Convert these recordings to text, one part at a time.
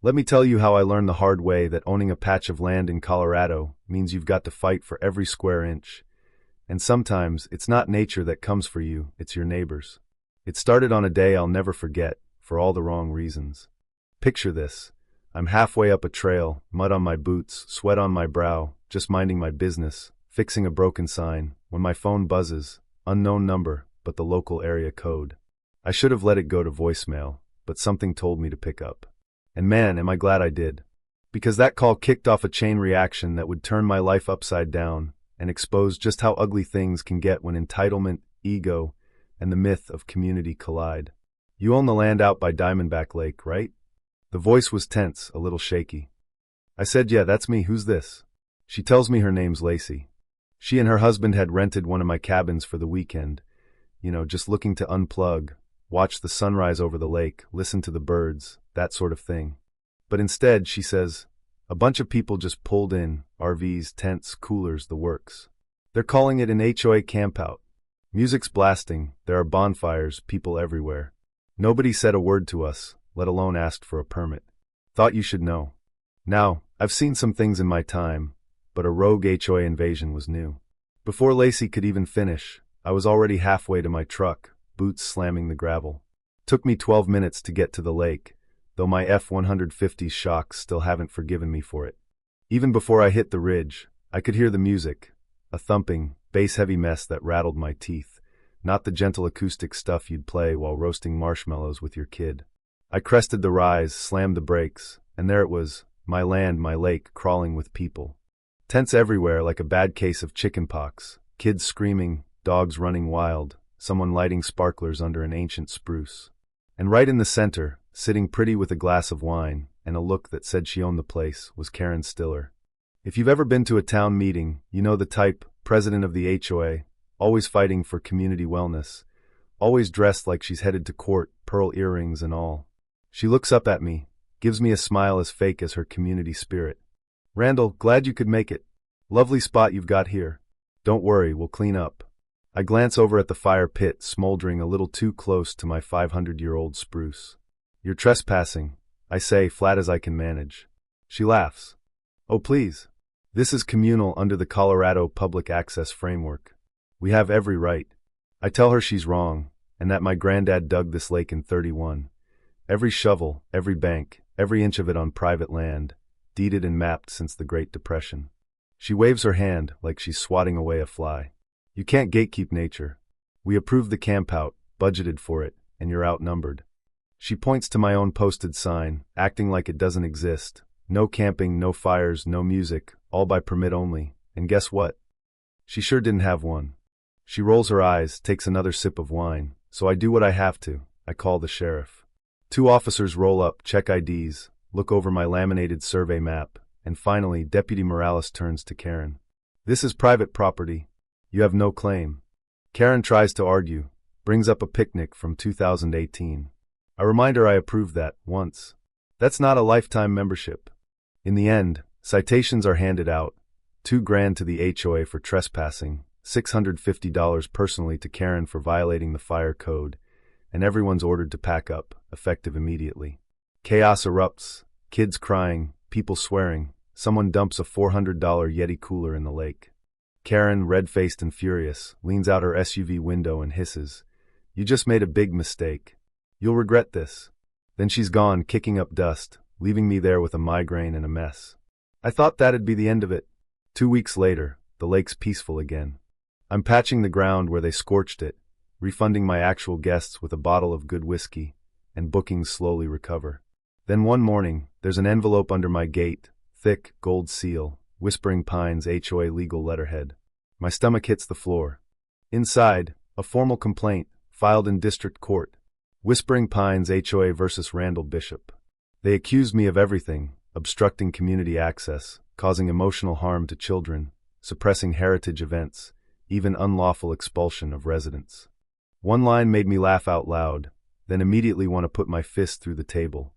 Let me tell you how I learned the hard way that owning a patch of land in Colorado means you've got to fight for every square inch. And sometimes, it's not nature that comes for you, it's your neighbors. It started on a day I'll never forget, for all the wrong reasons. Picture this. I'm halfway up a trail, mud on my boots, sweat on my brow, just minding my business, fixing a broken sign, when my phone buzzes, unknown number, but the local area code. I should have let it go to voicemail, but something told me to pick up. And man, am I glad I did. Because that call kicked off a chain reaction that would turn my life upside down and expose just how ugly things can get when entitlement, ego, and the myth of community collide. You own the land out by Diamondback Lake, right? The voice was tense, a little shaky. I said, yeah, that's me, who's this? She tells me her name's Lacey. She and her husband had rented one of my cabins for the weekend, just looking to unplug, watch the sunrise over the lake, listen to the birds, that sort of thing. But instead, she says, a bunch of people just pulled in, RVs, tents, coolers, the works. They're calling it an HOA Campout. Music's blasting, there are bonfires, people everywhere. Nobody said a word to us, let alone asked for a permit. Thought you should know. Now, I've seen some things in my time, but a rogue HOA invasion was new. Before Lacey could even finish, I was already halfway to my truck, boots slamming the gravel. Took me 12 minutes to get to the lake, though my F-150 shocks still haven't forgiven me for it. Even before I hit the ridge, I could hear the music, a thumping, bass-heavy mess that rattled my teeth, not the gentle acoustic stuff you'd play while roasting marshmallows with your kid. I crested the rise, slammed the brakes, and there it was, my land, my lake, crawling with people. Tents everywhere like a bad case of chickenpox, kids screaming, dogs running wild, someone lighting sparklers under an ancient spruce. And right in the center, sitting pretty with a glass of wine and a look that said she owned the place, was Karen Stiller. If you've ever been to a town meeting, you know the type, president of the HOA, always fighting for community wellness, always dressed like she's headed to court, pearl earrings and all. She looks up at me, gives me a smile as fake as her community spirit. Randall, glad you could make it. Lovely spot you've got here. Don't worry, we'll clean up. I glance over at the fire pit, smoldering a little too close to my 500-year-old spruce. You're trespassing, I say, flat as I can manage. She laughs. Oh, please. This is communal under the Colorado Public Access Framework. We have every right. I tell her she's wrong, and that my granddad dug this lake in '31. Every shovel, every bank, every inch of it on private land, deeded and mapped since the Great Depression. She waves her hand like she's swatting away a fly. You can't gatekeep nature. We approved the campout, budgeted for it, and you're outnumbered. She points to my own posted sign, acting like it doesn't exist. No camping, no fires, no music, all by permit only. And guess what? She sure didn't have one. She rolls her eyes, takes another sip of wine, so I do what I have to. I call the sheriff. 2 officers roll up, check IDs, look over my laminated survey map, and finally, Deputy Morales turns to Karen. This is private property. You have no claim. Karen tries to argue, brings up a picnic from 2018. I remind her I approved that, once. That's not a lifetime membership. In the end, citations are handed out, $2,000 to the HOA for trespassing, $650 personally to Karen for violating the fire code, and everyone's ordered to pack up, effective immediately. Chaos erupts, kids crying, people swearing, someone dumps a $400 Yeti cooler in the lake. Karen, red-faced and furious, leans out her SUV window and hisses, "You just made a big mistake. You'll regret this." Then she's gone, kicking up dust, leaving me there with a migraine and a mess. I thought that'd be the end of it. 2 weeks later, the lake's peaceful again. I'm patching the ground where they scorched it, refunding my actual guests with a bottle of good whiskey, and bookings slowly recover. Then one morning, there's an envelope under my gate, thick, gold seal, Whispering Pines HOA legal letterhead. My stomach hits the floor. Inside, a formal complaint, filed in district court. Whispering Pines HOA versus Randall Bishop. They accused me of everything: obstructing community access, causing emotional harm to children, suppressing heritage events, even unlawful expulsion of residents. One line made me laugh out loud, then immediately want to put my fist through the table.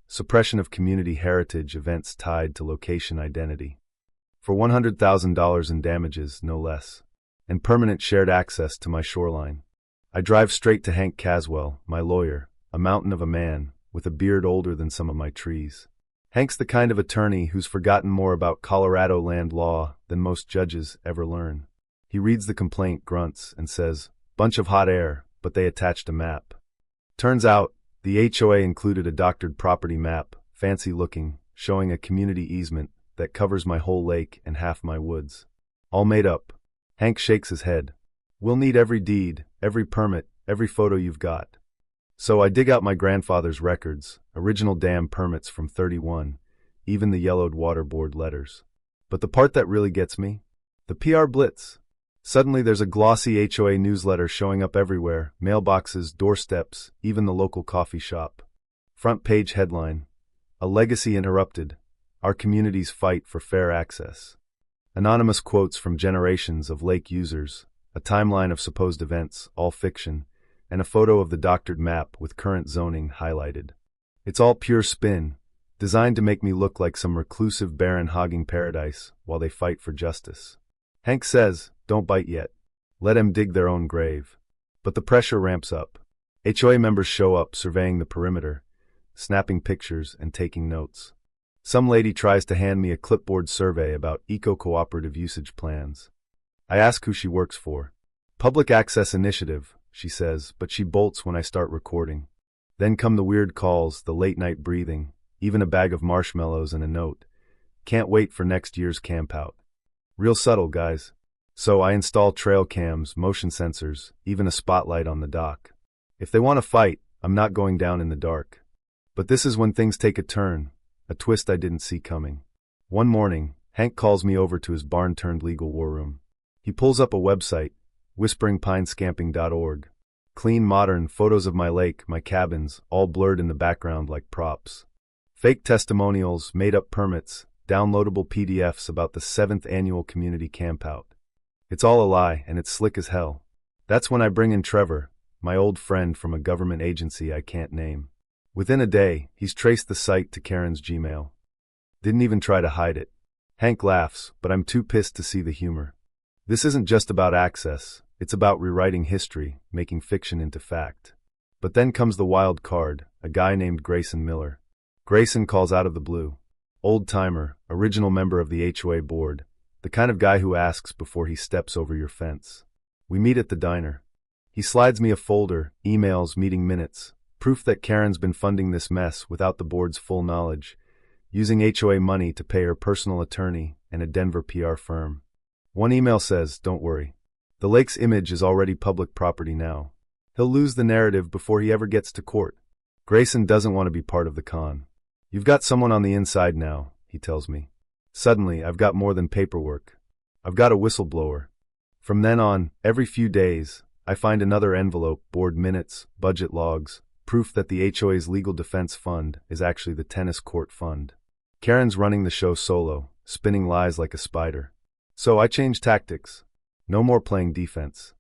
Suppression of community heritage events tied to location identity. For $100,000 in damages, no less. And permanent shared access to my shoreline. I drive straight to Hank Caswell, my lawyer, a mountain of a man, with a beard older than some of my trees. Hank's the kind of attorney who's forgotten more about Colorado land law than most judges ever learn. He reads the complaint, grunts, and says, "Bunch of hot air," but they attached a map. Turns out, the HOA included a doctored property map, fancy looking, showing a community easement that covers my whole lake and half my woods. All made up. Hank shakes his head. "We'll need every deed, every permit, every photo you've got." So I dig out my grandfather's records, original dam permits from '31, even the yellowed water board letters. But the part that really gets me? The PR blitz. Suddenly there's a glossy HOA newsletter showing up everywhere, mailboxes, doorsteps, even the local coffee shop. Front page headline: "A Legacy Interrupted. Our Community's Fight for Fair Access." Anonymous quotes from generations of lake users, a timeline of supposed events, all fiction, and a photo of the doctored map with current zoning highlighted. It's all pure spin, designed to make me look like some reclusive baron hogging paradise while they fight for justice. Hank says, "Don't bite yet. Let 'em dig their own grave." But the pressure ramps up. HOA members show up surveying the perimeter, snapping pictures and taking notes. Some lady tries to hand me a clipboard survey about eco-cooperative usage plans. I ask who she works for. "Public Access Initiative," she says, but she bolts when I start recording. Then come the weird calls, the late-night breathing, even a bag of marshmallows and a note. "Can't wait for next year's Campout." Real subtle, guys. So I install trail cams, motion sensors, even a spotlight on the dock. If they want to fight, I'm not going down in the dark. But this is when things take a turn, a twist I didn't see coming. One morning, Hank calls me over to his barn-turned-legal war room. He pulls up a website, whisperingpinescamping.org. Clean, modern photos of my lake, my cabins, all blurred in the background like props. Fake testimonials, made-up permits, downloadable PDFs about the 7th annual community campout. It's all a lie, and it's slick as hell. That's when I bring in Trevor, my old friend from a government agency I can't name. Within a day, he's traced the site to Karen's Gmail. Didn't even try to hide it. Hank laughs, but I'm too pissed to see the humor. This isn't just about access, it's about rewriting history, making fiction into fact. But then comes the wild card, a guy named Grayson Miller. Grayson calls out of the blue. Old-timer, original member of the HOA board, the kind of guy who asks before he steps over your fence. We meet at the diner. He slides me a folder, emails, meeting minutes, proof that Karen's been funding this mess without the board's full knowledge, using HOA money to pay her personal attorney and a Denver PR firm. One email says, "Don't worry. The lake's image is already public property now. He'll lose the narrative before he ever gets to court." Grayson doesn't want to be part of the con. "You've got someone on the inside now," he tells me. Suddenly, I've got more than paperwork. I've got a whistleblower. From then on, every few days, I find another envelope, board minutes, budget logs, proof that the HOA's legal defense fund is actually the tennis court fund. Karen's running the show solo, spinning lies like a spider. So I change tactics. No more playing defense.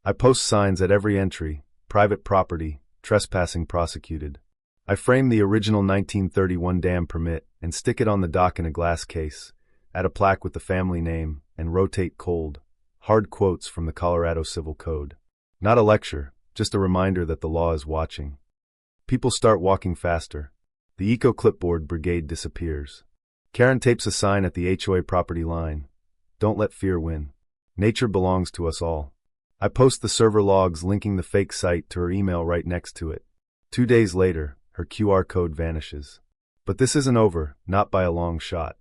I post signs at every entry, private property, trespassing prosecuted. I frame the original 1931 dam permit and stick it on the dock in a glass case, add a plaque with the family name, and rotate cold, hard quotes from the Colorado Civil Code. Not a lecture, just a reminder that the law is watching. People start walking faster. The eco-clipboard brigade disappears. Karen tapes a sign at the HOA property line. "Don't let fear win. Nature belongs to us all." I post the server logs linking the fake site to her email right next to it. 2 days later, her QR code vanishes. But this isn't over, not by a long shot.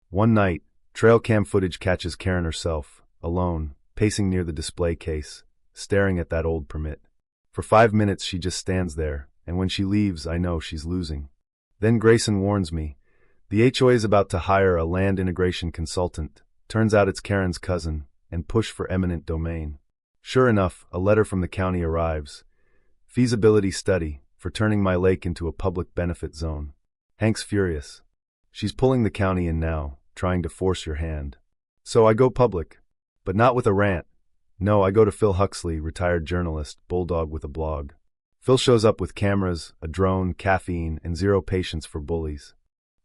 One night, trail cam footage catches Karen herself, alone, pacing near the display case, staring at that old permit. For 5 minutes she just stands there, and when she leaves, I know she's losing. Then Grayson warns me. The HOA is about to hire a land integration consultant. Turns out it's Karen's cousin, and push for eminent domain. Sure enough, a letter from the county arrives. Feasibility study for turning my lake into a public benefit zone. Hank's furious. She's pulling the county in now, trying to force your hand. So I go public. But not with a rant. No, I go to Phil Huxley, retired journalist, bulldog with a blog. Phil shows up with cameras, a drone, caffeine, and zero patience for bullies.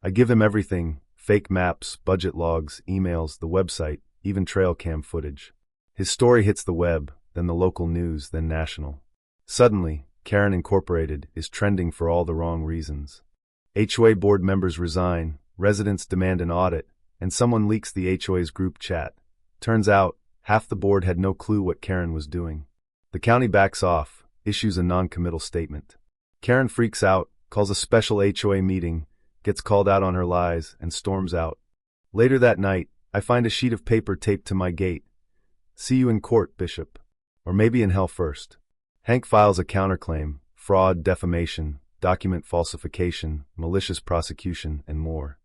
I give him everything, fake maps, budget logs, emails, the website, even trail cam footage. His story hits the web, then the local news, then national. Suddenly, Karen Incorporated is trending for all the wrong reasons. HOA board members resign, residents demand an audit, and someone leaks the HOA's group chat. Turns out, half the board had no clue what Karen was doing. The county backs off, issues a non-committal statement. Karen freaks out, calls a special HOA meeting, gets called out on her lies, and storms out. Later that night, I find a sheet of paper taped to my gate. See you in court, Bishop. Or maybe in hell first. Hank files a counterclaim, fraud, defamation, document falsification, malicious prosecution, and more.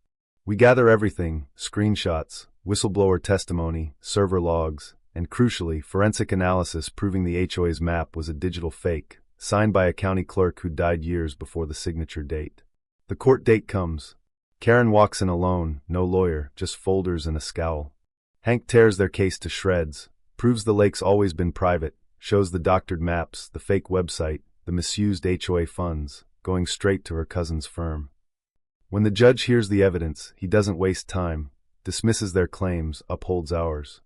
We gather everything, screenshots, whistleblower testimony, server logs, and crucially, forensic analysis proving the HOA's map was a digital fake, signed by a county clerk who died years before the signature date. The court date comes. Karen walks in alone, no lawyer, just folders and a scowl. Hank tears their case to shreds, proves the lake's always been private, shows the doctored maps, the fake website, the misused HOA funds, going straight to her cousin's firm. When the judge hears the evidence, he doesn't waste time, dismisses their claims, upholds ours.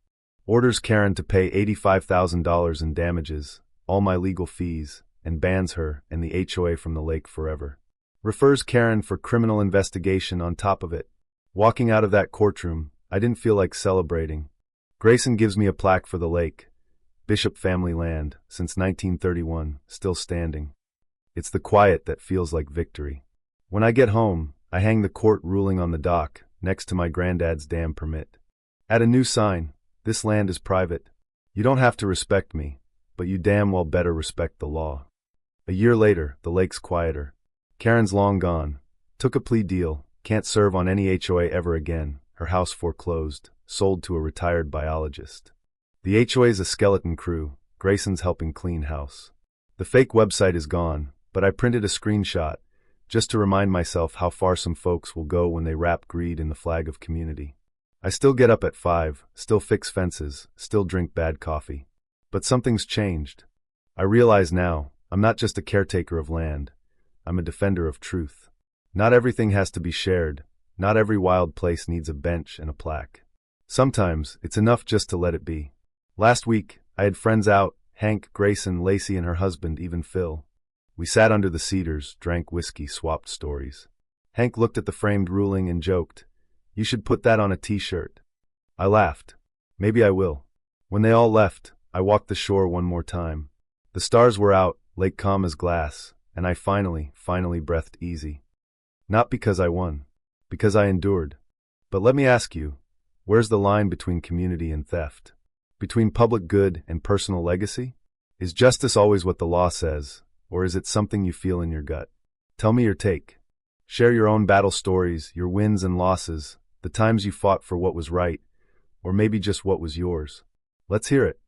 Orders Karen to pay $85,000 in damages, all my legal fees, and bans her and the HOA from the lake forever. Refers Karen for criminal investigation on top of it. Walking out of that courtroom, I didn't feel like celebrating. Grayson gives me a plaque for the lake. Bishop family land, since 1931, still standing. It's the quiet that feels like victory. When I get home, I hang the court ruling on the dock, next to my granddad's dam permit. Add a new sign, this land is private. You don't have to respect me, but you damn well better respect the law. A year later, the lake's quieter. Karen's long gone. Took a plea deal, can't serve on any HOA ever again, her house foreclosed, sold to a retired biologist. The HOA's a skeleton crew, Grayson's helping clean house. The fake website is gone, but I printed a screenshot, just to remind myself how far some folks will go when they wrap greed in the flag of community. I still get up at 5, still fix fences, still drink bad coffee. But something's changed. I realize now, I'm not just a caretaker of land, I'm a defender of truth. Not everything has to be shared, not every wild place needs a bench and a plaque. Sometimes, it's enough just to let it be. Last week, I had friends out, Hank, Grayson, Lacey and her husband, even Phil. We sat under the cedars, drank whiskey, swapped stories. Hank looked at the framed ruling and joked, "You should put that on a t-shirt." I laughed. Maybe I will. When they all left, I walked the shore one more time. The stars were out, lake calm as glass, and I finally breathed easy. Not because I won, because I endured. But let me ask you, where's the line between community and theft? Between public good and personal legacy? Is justice always what the law says, or is it something you feel in your gut? Tell me your take. Share your own battle stories, your wins and losses, the times you fought for what was right, or maybe just what was yours. Let's hear it.